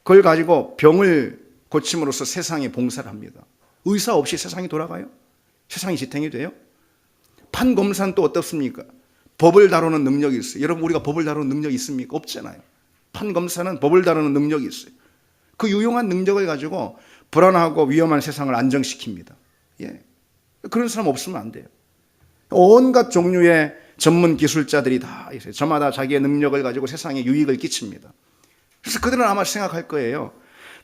그걸 가지고 병을 고침으로써 세상에 봉사를 합니다. 의사 없이 세상이 돌아가요? 세상이 지탱이 돼요? 판검사는 또 어떻습니까? 법을 다루는 능력이 있어요. 여러분, 우리가 법을 다루는 능력이 있습니까? 없잖아요. 판검사는 법을 다루는 능력이 있어요. 그 유용한 능력을 가지고 불안하고 위험한 세상을 안정시킵니다. 그런 사람 없으면 안 돼요. 온갖 종류의 전문 기술자들이 다 있어요. 저마다 자기의 능력을 가지고 세상에 유익을 끼칩니다. 그래서 그들은 아마 생각할 거예요.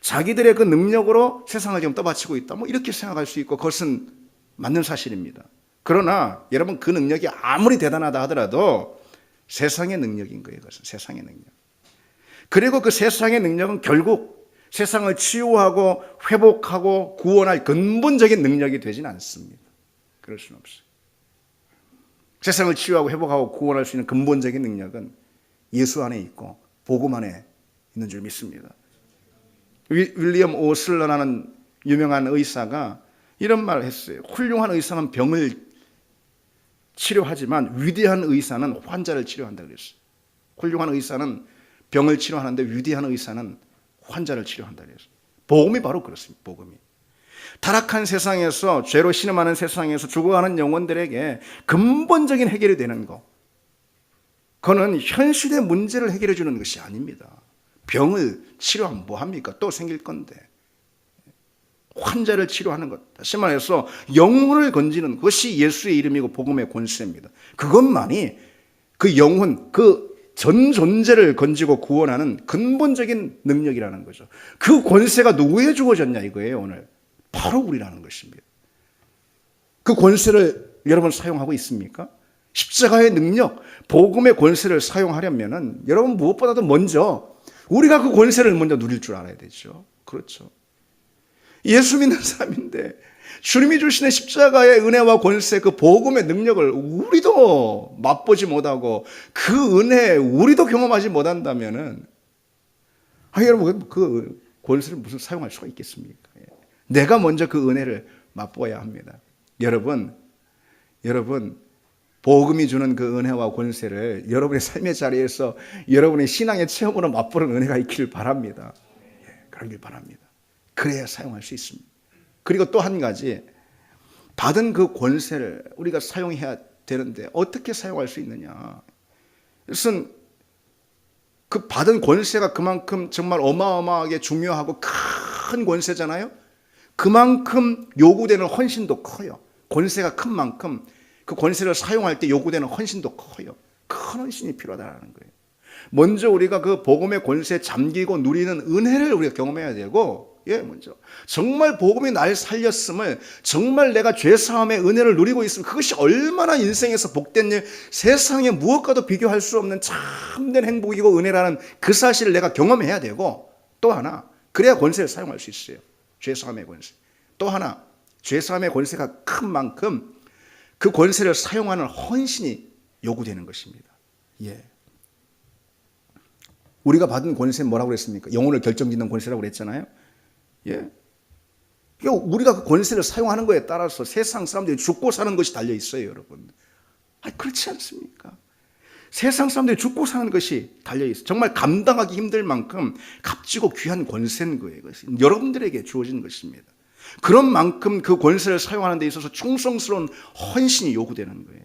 자기들의 그 능력으로 세상을 지금 떠받치고 있다. 뭐 이렇게 생각할 수 있고 그것은 맞는 사실입니다. 그러나 여러분, 그 능력이 아무리 대단하다 하더라도 세상의 능력인 거예요. 그것은 세상의 능력. 그리고 그 세상의 능력은 결국 세상을 치유하고 회복하고 구원할 근본적인 능력이 되진 않습니다. 그럴 수는 없어요. 세상을 치유하고 회복하고 구원할 수 있는 근본적인 능력은 예수 안에 있고 복음 안에 있는 줄 믿습니다. 윌리엄 오슬러라는 유명한 의사가 이런 말을 했어요. 훌륭한 의사는 병을 치료하지만 위대한 의사는 환자를 치료한다 그랬어요. 훌륭한 의사는 병을 치료하는데 위대한 의사는 환자를 치료한다 그랬어요. 복음이 바로 그렇습니다. 복음이. 타락한 세상에서, 죄로 신음하는 세상에서 죽어가는 영혼들에게 근본적인 해결이 되는 것, 그거는 현실의 문제를 해결해 주는 것이 아닙니다. 병을 치료하면 뭐합니까? 또 생길 건데. 환자를 치료하는 것, 다시 말해서 영혼을 건지는 것이 예수의 이름이고 복음의 권세입니다. 그것만이 그 영혼, 그 전 존재를 건지고 구원하는 근본적인 능력이라는 거죠. 그 권세가 누구에 주어졌냐 이거예요. 오늘 바로 우리라는 것입니다. 그 권세를 여러분 사용하고 있습니까? 십자가의 능력, 복음의 권세를 사용하려면은 여러분 무엇보다도 먼저 우리가 그 권세를 먼저 누릴 줄 알아야 되죠. 그렇죠. 예수 믿는 사람인데 주님이 주시는 십자가의 은혜와 권세, 그 복음의 능력을 우리도 맛보지 못하고 그 은혜 우리도 경험하지 못한다면은 여러분 그 권세를 무슨 사용할 수가 있겠습니까? 내가 먼저 그 은혜를 맛보아야 합니다. 여러분 복음이 주는 그 은혜와 권세를 여러분의 삶의 자리에서 여러분의 신앙의 체험으로 맛보는 은혜가 있기를 바랍니다. 그러길 바랍니다. 그래야 사용할 수 있습니다. 그리고 또 한 가지, 받은 그 권세를 우리가 사용해야 되는데 어떻게 사용할 수 있느냐. 그것은 그 받은 권세가 그만큼 정말 어마어마하게 중요하고 큰 권세잖아요. 그만큼 요구되는 헌신도 커요. 권세가 큰 만큼 그 권세를 사용할 때 요구되는 헌신도 커요. 큰 헌신이 필요하다는 거예요. 먼저 우리가 그 복음의 권세에 잠기고 누리는 은혜를 우리가 경험해야 되고, 먼저 정말 복음이 날 살렸음을, 정말 내가 죄사함의 은혜를 누리고 있으면 그것이 얼마나 인생에서 복된 일, 세상에 무엇과도 비교할 수 없는 참된 행복이고 은혜라는 그 사실을 내가 경험해야 되고, 또 하나 그래야 권세를 사용할 수 있어요. 죄사함의 권세. 또 하나 죄사함의 권세가 큰 만큼 그 권세를 사용하는 헌신이 요구되는 것입니다. 우리가 받은 권세는 뭐라고 그랬습니까? 영혼을 결정짓는 권세라고 그랬잖아요. 우리가 그 권세를 사용하는 거에 따라서 세상 사람들이 죽고 사는 것이 달려 있어요, 여러분. 그렇지 않습니까? 세상 사람들이 죽고 사는 것이 달려 있어요. 정말 감당하기 힘들 만큼 값지고 귀한 권세인 거예요. 이것이 여러분들에게 주어진 것입니다. 그런 만큼 그 권세를 사용하는 데 있어서 충성스러운 헌신이 요구되는 거예요.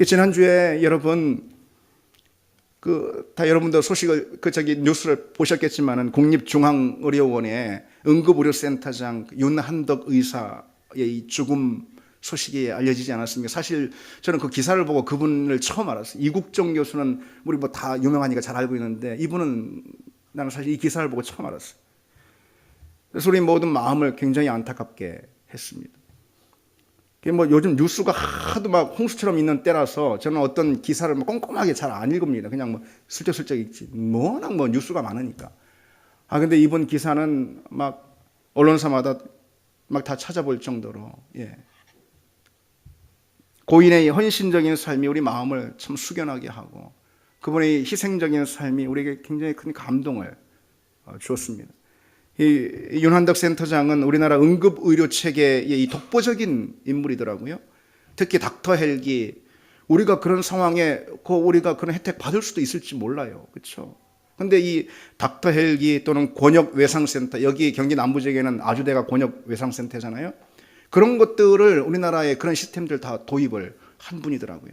지난주에 여러분 여러분도 소식을 뉴스를 보셨겠지만은 국립중앙의료원의 응급의료센터장 윤한덕 의사의 이 죽음 소식이 알려지지 않았습니까? 사실 저는 그 기사를 보고 그분을 처음 알았어요. 이국정 교수는 우리 다 유명하니까 잘 알고 있는데 이분은 나는 사실 이 기사를 보고 처음 알았어요. 그래서 우리 모든 마음을 굉장히 안타깝게 했습니다. 요즘 뉴스가 하도 막 홍수처럼 있는 때라서 저는 어떤 기사를 꼼꼼하게 잘 안 읽습니다. 그냥 슬쩍슬쩍 읽지. 워낙 뉴스가 많으니까. 근데 이번 기사는 막 언론사마다 막 다 찾아볼 정도로, 고인의 헌신적인 삶이 우리 마음을 참 숙연하게 하고 그분의 희생적인 삶이 우리에게 굉장히 큰 감동을 주었습니다. 이 윤한덕 센터장은 우리나라 응급의료 체계의 이 독보적인 인물이더라고요. 특히 닥터 헬기, 우리가 그런 상황에 우리가 그런 혜택 받을 수도 있을지 몰라요. 그렇죠? 근데 이 닥터 헬기 또는 권역 외상센터, 여기 경기 남부 지역에는 아주대가 권역 외상센터잖아요. 그런 것들을 우리나라에 그런 시스템들 다 도입을 한 분이더라고요.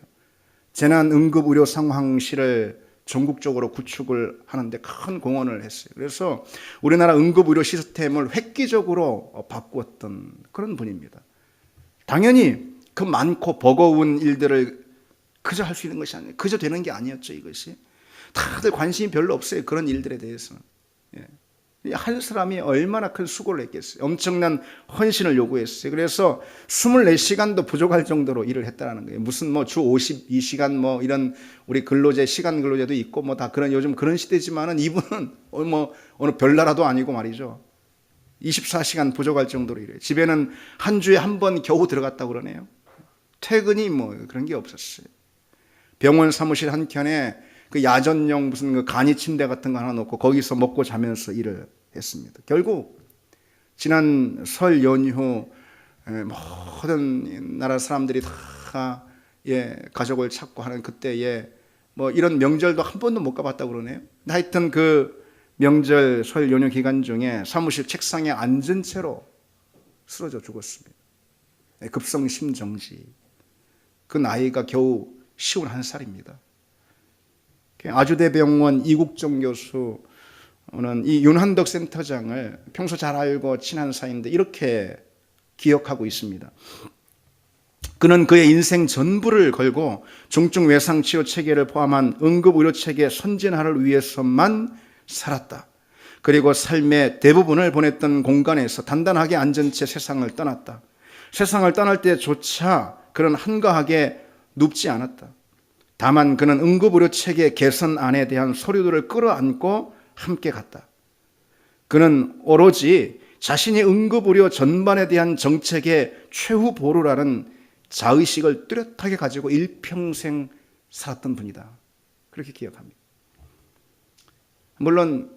재난 응급 의료 상황실을 전국적으로 구축을 하는데 큰 공헌을 했어요. 그래서 우리나라 응급의료 시스템을 획기적으로 바꾸었던 그런 분입니다. 당연히 그 많고 버거운 일들을 그저 할 수 있는 것이 아니에요. 그저 되는 게 아니었죠, 이것이. 다들 관심이 별로 없어요, 그런 일들에 대해서는. 한 사람이 얼마나 큰 수고를 했겠어요. 엄청난 헌신을 요구했어요. 그래서 24시간도 부족할 정도로 일을 했다는 거예요. 무슨 주 52시간 이런 우리 근로제, 시간 근로제도 있고 다 그런 요즘 그런 시대지만은 이분은 어느 별나라도 아니고 말이죠. 24시간 부족할 정도로 일해요. 집에는 한 주에 한 번 겨우 들어갔다고 그러네요. 퇴근이 그런 게 없었어요. 병원 사무실 한켠에 그 야전용 무슨 그 간이 침대 같은 거 하나 놓고 거기서 먹고 자면서 일을 했습니다. 결국 지난 설 연휴 모든 나라 사람들이 다 가족을 찾고 하는 그때에 이런 명절도 한 번도 못 가봤다고 그러네요. 하여튼 그 명절 설 연휴 기간 중에 사무실 책상에 앉은 채로 쓰러져 죽었습니다. 급성 심정지. 그 나이가 겨우 51살입니다. 아주대병원 이국정 교수는 이 윤한덕 센터장을 평소 잘 알고 친한 사이인데 이렇게 기억하고 있습니다. 그는 그의 인생 전부를 걸고 중증 외상치료 체계를 포함한 응급의료체계 선진화를 위해서만 살았다. 그리고 삶의 대부분을 보냈던 공간에서 단단하게 앉은 채 세상을 떠났다. 세상을 떠날 때조차 그는 한가하게 눕지 않았다. 다만 그는 응급의료 체계 개선안에 대한 서류들을 끌어안고 함께 갔다. 그는 오로지 자신이 응급의료 전반에 대한 정책의 최후 보루라는 자의식을 뚜렷하게 가지고 일평생 살았던 분이다. 그렇게 기억합니다. 물론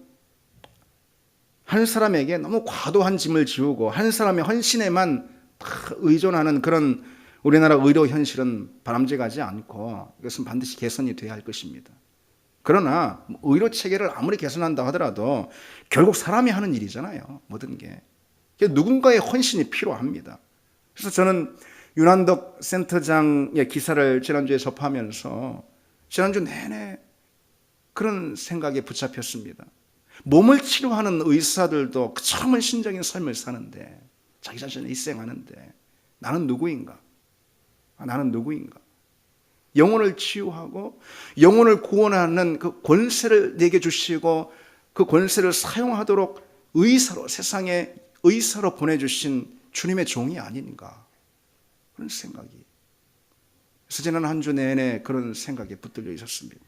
한 사람에게 너무 과도한 짐을 지우고 한 사람의 헌신에만 다 의존하는 그런 우리나라 의료 현실은 바람직하지 않고 이것은 반드시 개선이 돼야 할 것입니다. 그러나 의료 체계를 아무리 개선한다 하더라도 결국 사람이 하는 일이잖아요. 모든 게. 누군가의 헌신이 필요합니다. 그래서 저는 윤한덕 센터장의 기사를 지난주에 접하면서 지난주 내내 그런 생각에 붙잡혔습니다. 몸을 치료하는 의사들도 그 참 헌신적인 삶을 사는데 자기 자신을 희생하는데 나는 누구인가? 나는 누구인가? 영혼을 치유하고 영혼을 구원하는 그 권세를 내게 주시고 그 권세를 사용하도록 의사로 세상에 의사로 보내주신 주님의 종이 아닌가 그런 생각이 그래서 지난 한 주 내내 그런 생각에 붙들려 있었습니다.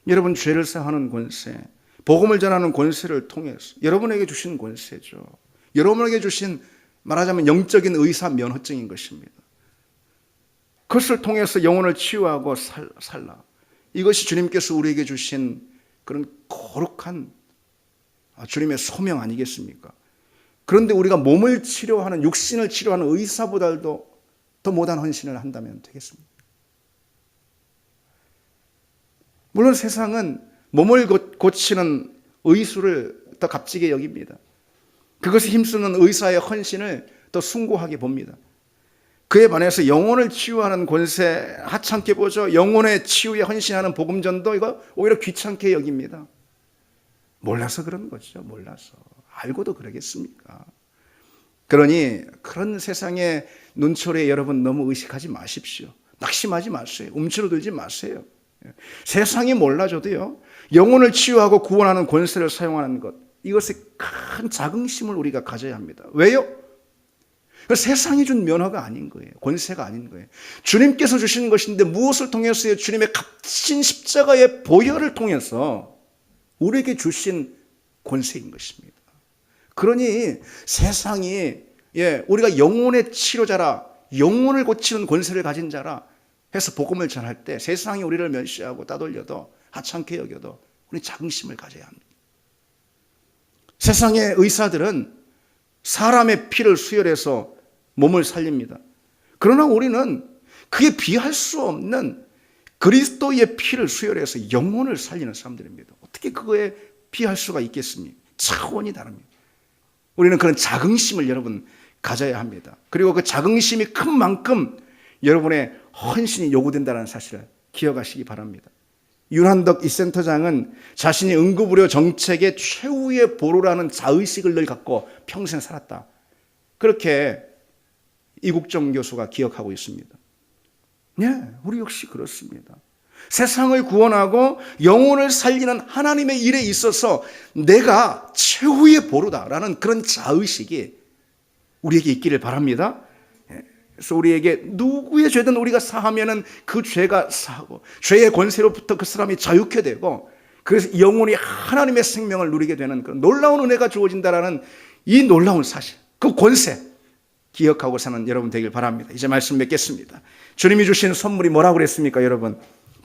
여러분 죄를 사하는 권세 복음을 전하는 권세를 통해서 여러분에게 주신 권세죠. 여러분에게 주신 말하자면 영적인 의사 면허증인 것입니다. 그것을 통해서 영혼을 치유하고 살라. 이것이 주님께서 우리에게 주신 그런 거룩한 주님의 소명 아니겠습니까? 그런데 우리가 몸을 치료하는 육신을 치료하는 의사보다도 더 못한 헌신을 한다면 되겠습니까? 물론 세상은 몸을 고치는 의수를 더 값지게 여깁니다. 그것에 힘쓰는 의사의 헌신을 더 숭고하게 봅니다. 그에 반해서 영혼을 치유하는 권세 하찮게 보죠. 영혼의 치유에 헌신하는 복음전도 이거 오히려 귀찮게 여깁니다. 몰라서 그런 거죠. 몰라서. 알고도 그러겠습니까? 그러니 그런 세상의 눈초리에 여러분 너무 의식하지 마십시오. 낙심하지 마세요. 움츠러들지 마세요. 세상이 몰라줘도요. 영혼을 치유하고 구원하는 권세를 사용하는 것 이것에 큰 자긍심을 우리가 가져야 합니다. 왜요? 세상이 준 면허가 아닌 거예요. 권세가 아닌 거예요. 주님께서 주신 것인데 무엇을 통해서요? 주님의 값진 십자가의 보혈을 통해서 우리에게 주신 권세인 것입니다. 그러니 세상이 우리가 영혼의 치료자라 영혼을 고치는 권세를 가진 자라 해서 복음을 전할 때 세상이 우리를 멸시하고 따돌려도 하찮게 여겨도 우리 자긍심을 가져야 합니다. 세상의 의사들은 사람의 피를 수혈해서 몸을 살립니다. 그러나 우리는 그에 비할 수 없는 그리스도의 피를 수혈해서 영혼을 살리는 사람들입니다. 어떻게 그거에 비할 수가 있겠습니까? 차원이 다릅니다. 우리는 그런 자긍심을 여러분 가져야 합니다. 그리고 그 자긍심이 큰 만큼 여러분의 헌신이 요구된다는 사실을 기억하시기 바랍니다. 윤한덕 이 센터장은 자신이 응급의료 정책의 최후의 보루라는 자의식을 늘 갖고 평생 살았다. 그렇게 이국정 교수가 기억하고 있습니다. 네, 우리 역시 그렇습니다. 세상을 구원하고 영혼을 살리는 하나님의 일에 있어서 내가 최후의 보루다라는 그런 자의식이 우리에게 있기를 바랍니다. 그래서 우리에게 누구의 죄든 우리가 사하면은 그 죄가 사하고 죄의 권세로부터 그 사람이 자유케 되고 그래서 영혼이 하나님의 생명을 누리게 되는 그런 놀라운 은혜가 주어진다라는 이 놀라운 사실, 그 권세 기억하고 사는 여러분 되길 바랍니다. 이제 말씀 맺겠습니다. 주님이 주신 선물이 뭐라고 그랬습니까, 여러분?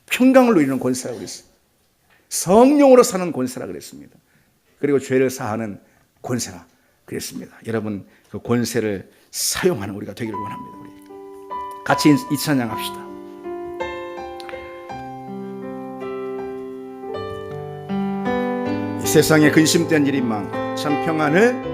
평강을 누리는 권세라고 그랬어요. 성령으로 사는 권세라 그랬습니다. 그리고 죄를 사하는 권세라 그랬습니다. 여러분 그 권세를 사용하는 우리가 되기를 원합니다. 우리 같이 이 찬양합시다. 이 세상에 근심된 일이 많고 참 평안을